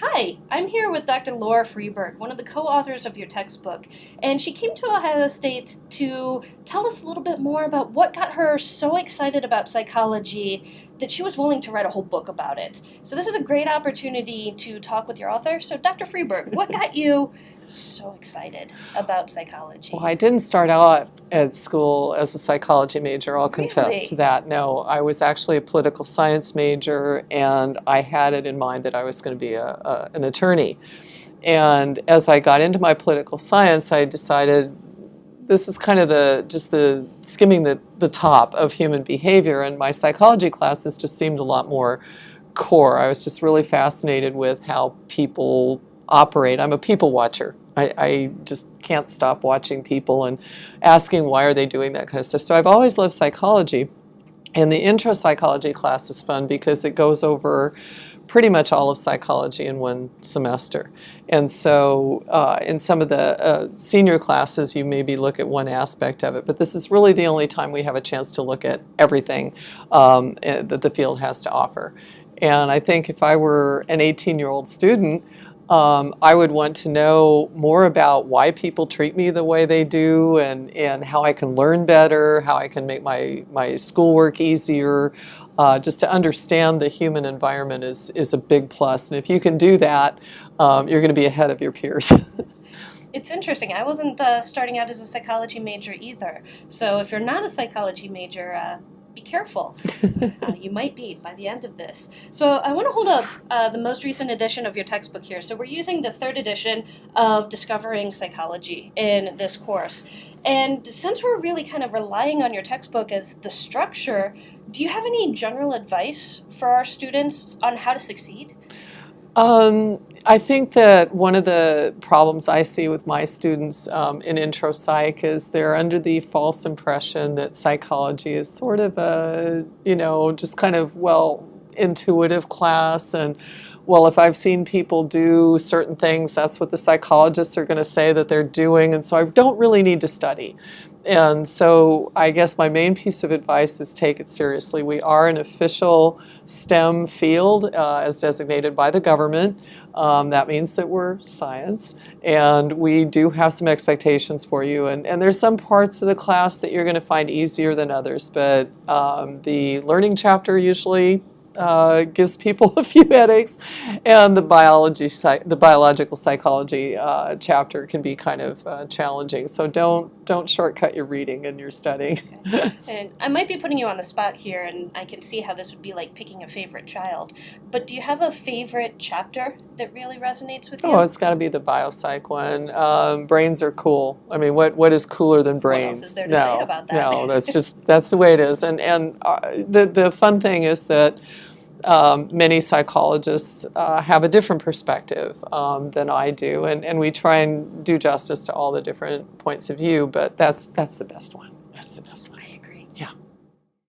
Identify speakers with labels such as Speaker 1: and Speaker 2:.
Speaker 1: Hi, I'm here with Dr. Laura Freberg, one of the co-authors of your textbook, and she came to Ohio State to tell us a little bit more about what got her so excited about psychology that she was willing to write a whole book about it. So this is a great opportunity to talk with your author. So Dr. Freberg, what got you so excited about psychology?
Speaker 2: Well, I didn't start out at school as a psychology major, I'll confess to
Speaker 1: Really?
Speaker 2: that. No, I was actually a political science major, and I had it in mind that I was going to be an attorney. And as I got into my political science, I decided this is kind of just the skimming the top of human behavior, and my psychology classes just seemed a lot more core. I was just really fascinated with how people operate. I'm a people watcher. I just can't stop watching people and asking why are they doing that kind of stuff. So I've always loved psychology. And the intro psychology class is fun because it goes over pretty much all of psychology in one semester. And so in some of the senior classes, you maybe look at one aspect of it, but this is really the only time we have a chance to look at everything that the field has to offer. And I think if I were an 18-year-old student, I would want to know more about why people treat me the way they do, and how I can learn better, how I can make my schoolwork easier. Just to understand the human environment is a big plus. And if you can do that, you're going to be ahead of your peers.
Speaker 1: It's interesting. I wasn't starting out as a psychology major either. So if you're not a psychology major, be careful. You might be by the end of this. So I want to hold up the most recent edition of your textbook here. So we're using the third edition of Discovering Psychology in this course. And since we're really kind of relying on your textbook as the structure, do you have any general advice for our students on how to succeed?
Speaker 2: I think that one of the problems I see with my students in intro psych is they're under the false impression that psychology is sort of a, just kind of, intuitive class, and if I've seen people do certain things, that's what the psychologists are going to say that they're doing, and so I don't really need to study. And so I guess my main piece of advice is take it seriously. We are an official STEM field as designated by the government. That means that we're science, and we do have some expectations for you. And there's some parts of the class that you're going to find easier than others, but the learning chapter usually gives people a few headaches, and the biological psychology chapter can be kind of challenging. So don't shortcut your reading and your studying.
Speaker 1: Okay. And I might be putting you on the spot here, and I can see how this would be like picking a favorite child. But do you have a favorite chapter that really resonates with you?
Speaker 2: Oh, it's got to be the biopsych one. Brains are cool. I mean, what is cooler than brains?
Speaker 1: What else is there to say about that?
Speaker 2: No, that's the way it is. And the fun thing is that many psychologists have a different perspective than I do, and we try and do justice to all the different points of view, but that's the best one. That's the best one.